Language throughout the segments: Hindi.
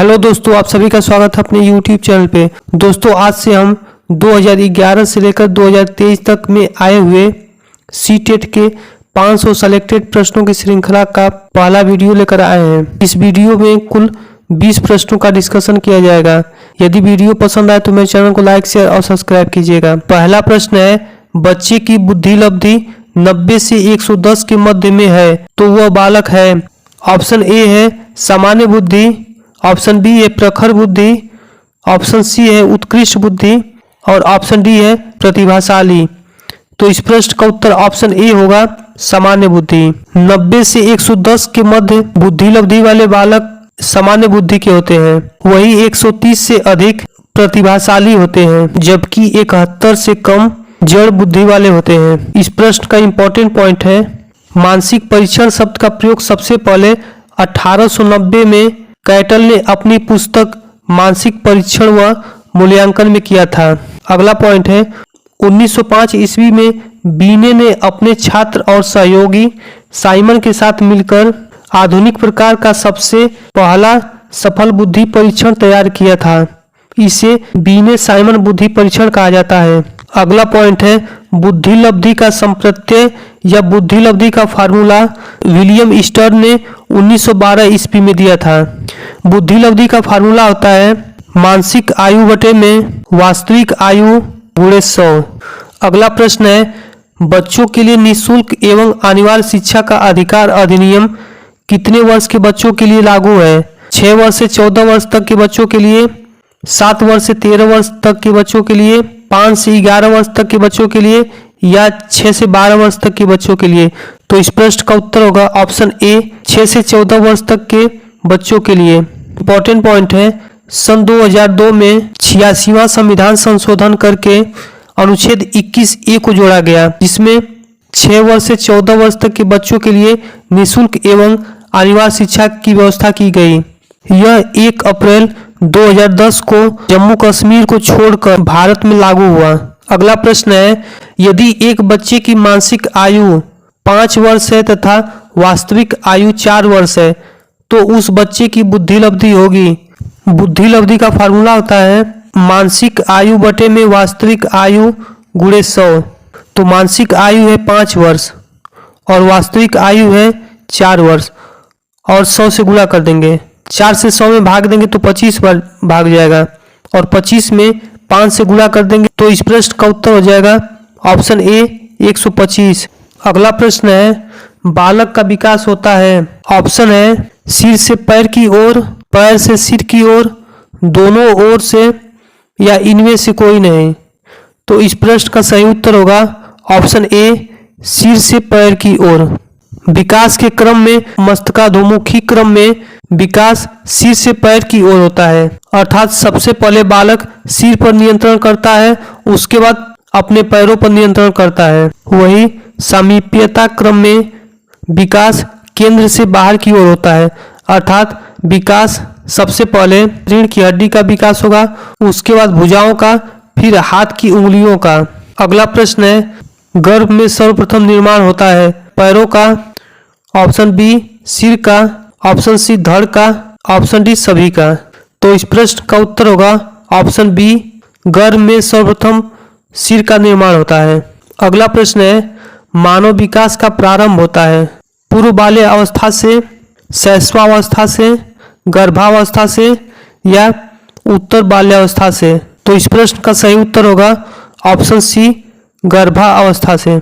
हेलो दोस्तों, आप सभी का स्वागत है अपने YouTube चैनल पे। दोस्तों आज से हम 2011 से लेकर 2023 तक में आए हुए सीटेट के 500 सेलेक्टेड प्रश्नों की श्रृंखला का पहला वीडियो लेकर आए हैं। इस वीडियो में कुल 20 प्रश्नों का डिस्कशन किया जाएगा। यदि वीडियो पसंद आए तो मेरे चैनल को लाइक शेयर और सब्सक्राइब कीजिएगा। पहला प्रश्न है, बच्चे की बुद्धि लब्धि 90 से 110 के मध्य में है तो वह बालक है। ऑप्शन ए है सामान्य बुद्धि, ऑप्शन बी है प्रखर बुद्धि, ऑप्शन सी है उत्कृष्ट बुद्धि और ऑप्शन डी है प्रतिभाशाली। तो इस प्रश्न का उत्तर ऑप्शन ए होगा सामान्य बुद्धि। 90 से 110 के मध्य बुद्धि लब्धि वाले बालक सामान्य बुद्धि के होते हैं, वही 130 से अधिक प्रतिभाशाली होते हैं, जबकि 71 से कम जड़ बुद्धि वाले होते हैं। इस प्रश्न का इंपॉर्टेंट पॉइंट है, मानसिक परीक्षण शब्द का प्रयोग सबसे पहले 1890 में कैटल ने अपनी पुस्तक मानसिक परीक्षण व मूल्यांकन में किया था। अगला पॉइंट है, 1905 ईस्वी में बीने ने अपने छात्र और सहयोगी साइमन के साथ मिलकर आधुनिक प्रकार का सबसे पहला सफल बुद्धि परीक्षण तैयार किया था। इसे बीने साइमन बुद्धि परीक्षण कहा जाता है। अगला पॉइंट है, बुद्धि लब्धि का संप्रत्यय या बुद्धि लब्धि का फार्मूला विलियम स्टर्न ने 1912 ईस्वी में दिया था। बुद्धि लब्धि का फार्मूला होता है मानसिक आयु बटे में वास्तविक आयु गुणे 100। अगला प्रश्न है, बच्चों के लिए निःशुल्क एवं अनिवार्य शिक्षा का अधिकार अधिनियम कितने वर्ष के बच्चों के लिए लागू है? 6 वर्ष से 14 वर्ष तक के बच्चों के लिए, 7 वर्ष से 13 वर्ष तक के बच्चों के लिए, 5 से 11 वर्ष तक के बच्चों के लिए या 6 से 12 वर्ष तक के बच्चों के लिए? तो इस प्रश्न का उत्तर होगा ऑप्शन ए 6 से 14 वर्ष तक के बच्चों के लिए। इंपॉर्टेंट पॉइंट है, सन 2002 में 86वां संविधान संशोधन करके अनुच्छेद 21A को जोड़ा गया, जिसमें 6 वर्ष से 14 वर्ष तक के बच्चों के लिए निःशुल्क एवं अनिवार्य शिक्षा की व्यवस्था की गई। यह 1 अप्रैल 2010 को जम्मू कश्मीर को छोड़कर भारत में लागू हुआ। अगला प्रश्न है, यदि एक बच्चे की मानसिक आयु 5 वर्ष है तथा वास्तविक आयु 4 वर्ष है तो उस बच्चे की बुद्धि लब्धि होगी। बुद्धि लब्धि का फार्मूला होता है मानसिक आयु बटे में वास्तविक आयु गुणे 100। तो मानसिक आयु है 5 वर्ष और वास्तविक आयु है 4 वर्ष और 100 से गुणा कर देंगे। 4 से 100 में भाग देंगे तो 25 बार भाग जाएगा और 25 में 5 से गुणा कर देंगे तो इस प्रश्न का उत्तर हो जाएगा ऑप्शन ए 125। अगला प्रश्न है, बालक का विकास होता है, ऑप्शन है सिर से पैर की ओर, पैर से सिर की ओर, दोनों ओर से या इनमें से कोई नहीं। तो इस प्रश्न का सही उत्तर होगा ऑप्शन ए सिर से पैर की ओर। विकास के क्रम में मस्तकाधोमुखी क्रम में विकास सिर से पैर की ओर होता है, अर्थात सबसे पहले बालक सिर पर नियंत्रण करता है, उसके बाद अपने पैरों पर नियंत्रण करता है। वही सामीप्यता क्रम में विकास केंद्र से बाहर की ओर होता है, अर्थात विकास सबसे पहले रीढ़ की हड्डी का विकास होगा, उसके बाद भुजाओं का, फिर हाथ की उंगलियों का। अगला प्रश्न है, गर्भ में सर्वप्रथम निर्माण होता है पैरों का, ऑप्शन बी सिर का, ऑप्शन सी धड़ का, ऑप्शन डी सभी का। तो इस प्रश्न का उत्तर होगा ऑप्शन बी गर्भ में सर्वप्रथम सिर का निर्माण होता है। अगला प्रश्न है, मानव विकास का प्रारंभ होता है पूर्व बाल्य अवस्था से, शैशवावस्था से, गर्भावस्था से या उत्तर बाल्यावस्था से? तो इस प्रश्न का सही उत्तर होगा ऑप्शन सी गर्भावस्था से।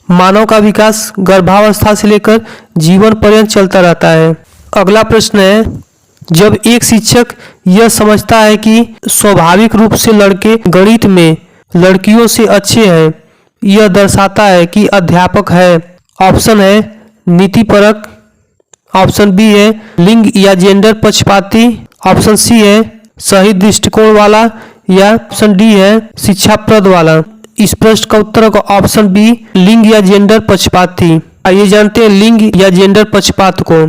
मानव का विकास गर्भावस्था से लेकर जीवन पर्यंत चलता रहता है। अगला प्रश्न है, जब एक शिक्षक यह समझता है कि स्वाभाविक रूप से लड़के गणित में लड़कियों से अच्छे हैं, यह दर्शाता है कि अध्यापक है। ऑप्शन है नीतिपरक, ऑप्शन बी है लिंग या जेंडर पक्षपाती, ऑप्शन सी है सही दृष्टिकोण वाला या ऑप्शन डी है शिक्षाप्रद वाला। इस प्रश्न का उत्तर होगा ऑप्शन बी लिंग या जेंडर पक्षपाती। आइए जानते हैं लिंग या जेंडर पक्षपात को।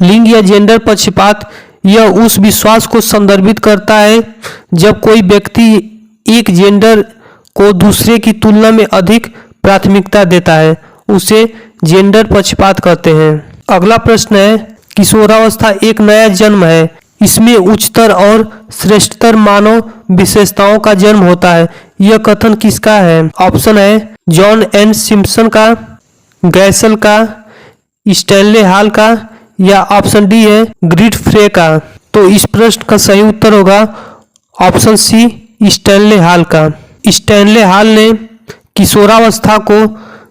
लिंग या जेंडर पक्षपात यह उस विश्वास को संदर्भित करता है जब कोई व्यक्ति एक जेंडर को दूसरे की तुलना में अधिक प्राथमिकता देता है, उसे जेंडर पक्षपात कहते हैं। अगला प्रश्न है, किशोरावस्था एक नया जन्म है, इसमें उच्चतर और श्रेष्ठतर मानव विशेषताओं का जन्म होता है। यह कथन किसका है? ऑप्शन है जॉन एन सिम्पसन का, गैसल का, स्टैनले हॉल का, या ऑप्शन डी है ग्रीड फ्रे का। तो इस प्रश्न का सही उत्तर होगा ऑप्शन सी स्टैनले हॉल का। स्टैनले हॉल ने किशोरावस्था को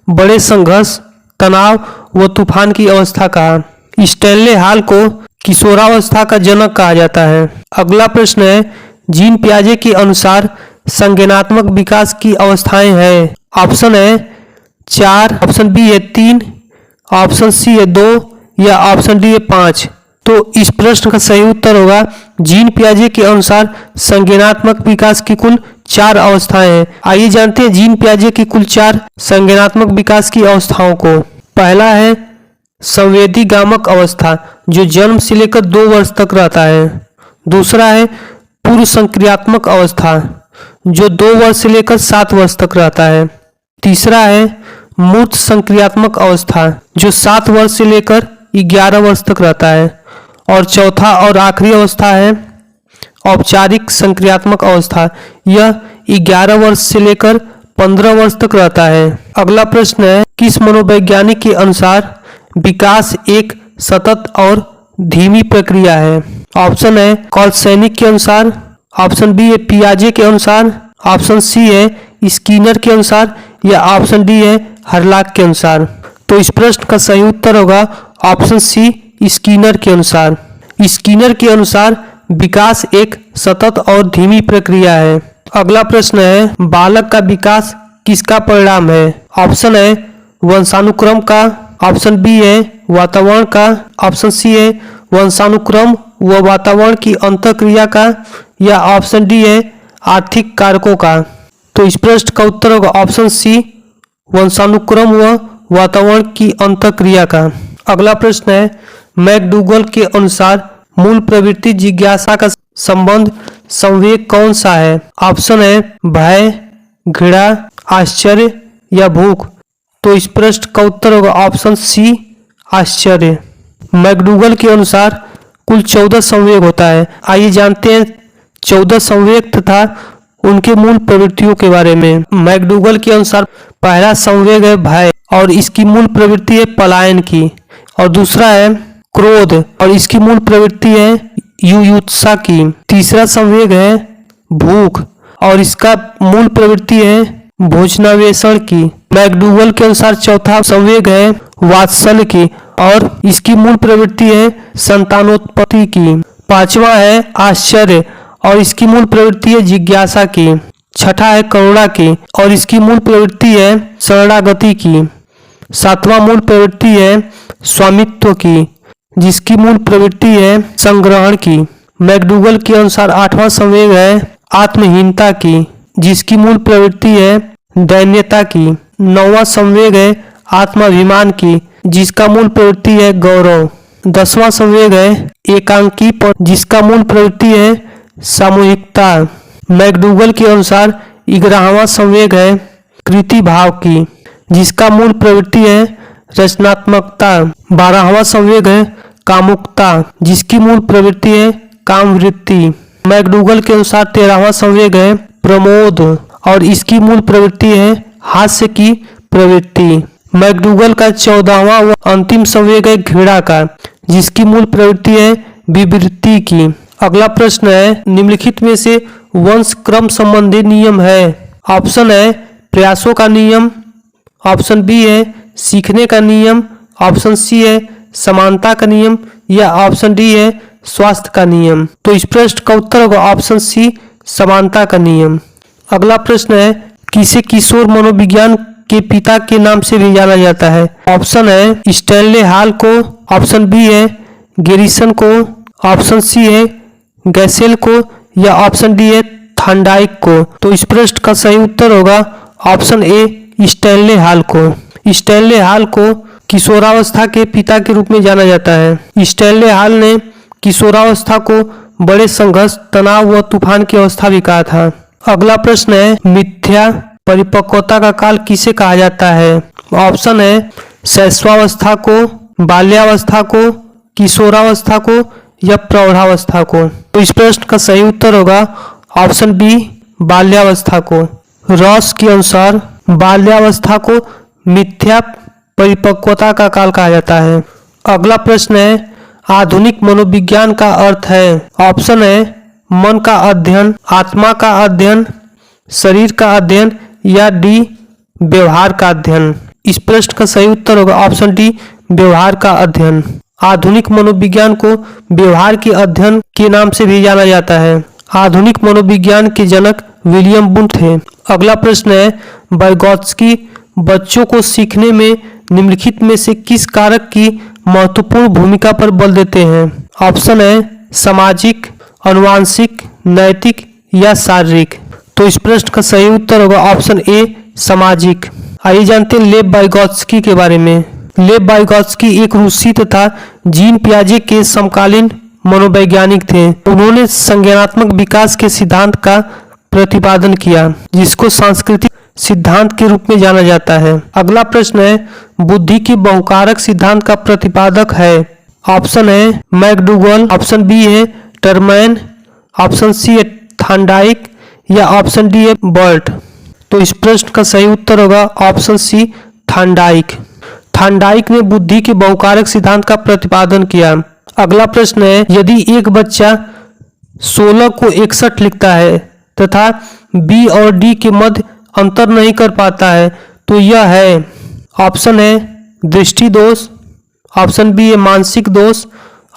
बड़े संघर्ष, तनाव व तूफान की अवस्था कहा। स्टैनले हॉल को किशोरावस्था का जनक कहा जाता है। अगला प्रश्न है जीन पियाजे के अनुसार संज्ञानात्मक विकास की अवस्थाएं हैं। ऑप्शन है 4, ऑप्शन बी है 3, ऑप्शन सी है 2 या ऑप्शन डी है 5। तो इस प्रश्न का सही उत्तर होगा जीन पियाजे के अनुसार संज्ञानात्मक विकास की कुल 4 अवस्थाएं हैं। आइए जानते हैं जीन पियाजे की कुल 4 संज्ञानात्मक विकास की अवस्थाओं को। पहला है संवेदीगामक अवस्था, जो जन्म से लेकर 2 वर्ष तक रहता है। दूसरा है पूर्व संक्रियात्मक अवस्था, जो 2 वर्ष से लेकर 7 वर्ष तक रहता है। तीसरा है मूर्त संक्रियात्मक अवस्था, जो 7 वर्ष से लेकर 11 वर्ष तक रहता है। और चौथा और आखिरी अवस्था है औपचारिक संक्रियात्मक अवस्था, यह 11 वर्ष से लेकर 15 वर्ष तक रहता है। अगला प्रश्न है किस मनोवैज्ञानिक के अनुसार विकास एक सतत और धीमी प्रक्रिया है? ऑप्शन है कॉल्सैनिक के अनुसार, ऑप्शन बी है पियाजे के अनुसार, ऑप्शन सी है स्किनर के अनुसार, या ऑप्शन डी है हरलाक के अनुसार। तो इस प्रश्न का सही उत्तर होगा ऑप्शन सी स्किनर के अनुसार। स्किनर के अनुसार विकास एक सतत और धीमी प्रक्रिया है। अगला प्रश्न है बालक का विकास किसका परिणाम है? ऑप्शन है वंशानुक्रम का, ऑप्शन बी है वातावरण का, ऑप्शन सी है वंशानुक्रम व वातावरण की अंतःक्रिया का, या ऑप्शन डी है आर्थिक कारकों का। तो इस प्रश्न का उत्तर होगा ऑप्शन सी वंशानुक्रम व वातावरण की अंतःक्रिया का। अगला प्रश्न है मैकडूगल के अनुसार मूल प्रवृत्ति जिज्ञासा का संबंध संवेग कौन सा है? ऑप्शन है भय, घृणा, आश्चर्य या भूख। तो इस प्रश्न का उत्तर होगा ऑप्शन सी आश्चर्य। मैकडूगल के अनुसार कुल 14 संवेग होता है। आइए जानते हैं 14 संवेग तथा उनके मूल प्रवृत्तियों के बारे में। मैकडूगल के अनुसार पहला संवेग है भय और इसकी मूल प्रवृत्ति है पलायन की, और दूसरा है क्रोध और इसकी मूल प्रवृत्ति है युयुत्सा की। तीसरा संवेग है भूख और इसका मूल प्रवृत्ति है भोजनावेषण की। मैकडूगल के अनुसार चौथा संवेग है वात्सल्य की और इसकी मूल प्रवृत्ति है संतानोत्पत्ति की। पांचवा है आश्चर्य और इसकी मूल प्रवृत्ति है जिज्ञासा की। छठा है करुणा की और इसकी मूल प्रवृत्ति है शरणागति की। सातवां मूल प्रवृत्ति है स्वामित्व की, जिसकी मूल प्रवृत्ति है संग्रहण की। मैकडूगल के अनुसार आठवां संवेग है आत्महीनता की, जिसकी मूल प्रवृत्ति है दैन्यता की। नौवां संवेग है आत्माभिमान की, जिसका मूल प्रवृत्ति है गौरव। 10वां संवेग है एकांकीपन, जिसका मूल प्रवृत्ति है सामूहिकता। मैकडूगल के अनुसार 11वां संवेग है कृति भाव की, जिसका मूल प्रवृत्ति है रचनात्मकता। 12वां संवेग है कामुकता, जिसकी मूल प्रवृत्ति है कामवृत्ति। मैकडूगल के अनुसार 13वां संवेग है प्रमोद और इसकी मूल प्रवृत्ति है हास्य की प्रवृत्ति। मैकडूगल का 14वां व अंतिम संवेग है घृणा का, जिसकी मूल प्रवृत्ति है विवृत्ति की। अगला प्रश्न है निम्नलिखित में से वंश क्रम संबंधी नियम है। ऑप्शन है प्रयासों का नियम, ऑप्शन बी है सीखने का नियम, ऑप्शन सी है समानता का नियम, या ऑप्शन डी है स्वास्थ्य का नियम। तो इस प्रश्न का उत्तर होगा ऑप्शन सी समानता का नियम। अगला प्रश्न है किसे किशोर मनोविज्ञान के पिता के नाम से भी जाना जाता है? ऑप्शन है स्टैनले हॉल को, ऑप्शन बी है गैरिसन को, ऑप्शन सी है गैसेल को, या ऑप्शन डी है थांडाइक को। तो इस प्रश्न का सही उत्तर होगा ऑप्शन ए स्टैनले हॉल को। स्टैनले हॉल को किशोरावस्था के पिता के रूप में जाना जाता है। स्टैनले हॉल ने किशोरावस्था को बड़े संघर्ष, तनाव व तूफान की अवस्था भी कहा था। अगला प्रश्न है मिथ्या परिपक्वता का काल किसे कहा जाता है? ऑप्शन है शैशवावस्था को, बाल्यावस्था को, किशोरावस्था को, या प्रौढ़ावस्था को? तो इस प्रश्न का सही उत्तर होगा ऑप्शन बी, बाल्यावस्था को। रॉस के अनुसार बाल्यावस्था को मिथ्या परिपक्वता का काल कहा जाता है। अगला प्रश्न है, आधुनिक मनोविज्ञान का अर्थ है? ऑप्शन है मन का अध्ययन, आत्मा का अध्ययन, शरीर का अध्ययन या डी व्यवहार का अध्ययन। इस प्रश्न का सही उत्तर होगा ऑप्शन डी, व्यवहार का अध्ययन। आधुनिक मनोविज्ञान को व्यवहार के अध्ययन के नाम से भी जाना जाता है। आधुनिक मनोविज्ञान के जनक विलियम वुंश थे। अगला प्रश्न है, वाइगोत्स्की बच्चों को सीखने में निम्नलिखित में से किस कारक की महत्वपूर्ण भूमिका पर बल देते हैं? ऑप्शन है सामाजिक, अनुवांशिक, नैतिक या शारीरिक। तो इस प्रश्न का सही उत्तर होगा ऑप्शन ए, सामाजिक। आइए जानते हैं लेव वाइगोत्स्की के बारे में। लेव वाइगोत्स्की एक रूसी तथा जीन पियाजे के समकालीन मनोवैज्ञानिक थे। उन्होंने संज्ञानात्मक विकास के सिद्धांत का प्रतिपादन किया, जिसको सांस्कृतिक सिद्धांत के रूप में जाना जाता है। अगला प्रश्न है, बुद्धि के बहुकारक सिद्धांत का प्रतिपादक है? ऑप्शन है मैकडूगल, ऑप्शन बी है टरमैन, ऑप्शन सी है थॉर्नडाइक या ऑप्शन डी है बर्ट। तो इस प्रश्न का सही उत्तर होगा ऑप्शन सी, थॉर्नडाइक। थॉर्नडाइक ने बुद्धि के बहुकारक सिद्धांत का प्रतिपादन किया। अगला प्रश्न है, यदि एक बच्चा 16 को 61 लिखता है तथा बी और डी के मध्य अंतर नहीं कर पाता है तो यह है? ऑप्शन है दृष्टि दोष, ऑप्शन बी है मानसिक दोष,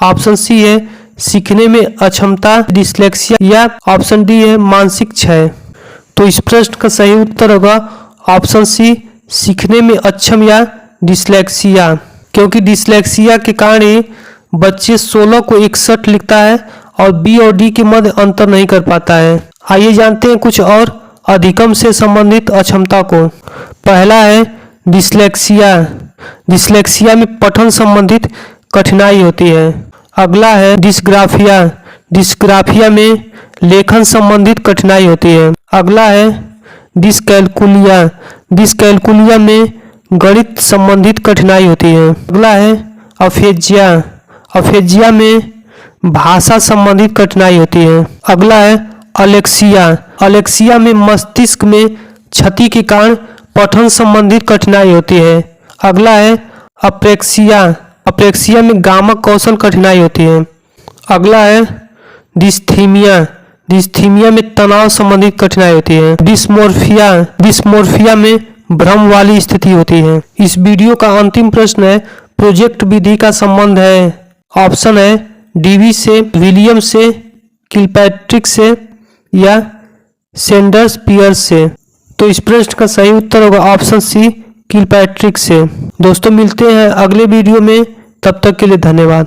ऑप्शन सी है सीखने में अक्षमता डिस्लेक्सिया या ऑप्शन डी है मानसिक क्षय। तो इस प्रश्न का सही उत्तर होगा ऑप्शन सी, सीखने में अक्षम या डिस्लेक्सिया, क्योंकि डिस्लेक्सिया के कारण बच्चे 16 को 61 लिखता है और बी और डी के मध्य अंतर नहीं कर पाता है। आइए जानते हैं कुछ और अधिगम से संबंधित अक्षमता को। पहला है डिस्लेक्सिया। डिस्लेक्सिया में पठन संबंधित कठिनाई होती है। अगला है डिस्ग्राफिया। डिस्ग्राफिया में लेखन संबंधित कठिनाई होती है। अगला है डिस्कैल्कुलिया। डिस्कैल्कुलिया में गणित संबंधित कठिनाई होती है। अगला है अफेजिया। अफेजिया में भाषा संबंधित कठिनाई होती है। अगला है अलेक्सिया। अलेक्सिया में मस्तिष्क में क्षति के कारण पठन संबंधित कठिनाई होती है। अगला है अप्रेक्सिया। अप्रेक्सिया में गामक कौशल कठिनाई होती है। अगला है डिस्थीमिया। डिस्थीमिया में तनाव संबंधित कठिनाई होती है। डिस्मोर्फिया। डिस्मोर्फिया में भ्रम वाली स्थिति होती है। इस वीडियो का अंतिम प्रश्न है, प्रोजेक्ट विधि का संबंध है? ऑप्शन है डीवी से, विलियम से, किलपैट्रिक से या सैंडर्स पियर्स से। तो इस प्रश्न का सही उत्तर होगा ऑप्शन सी, किलपैट्रिक से। दोस्तों मिलते हैं अगले वीडियो में, तब तक के लिए धन्यवाद।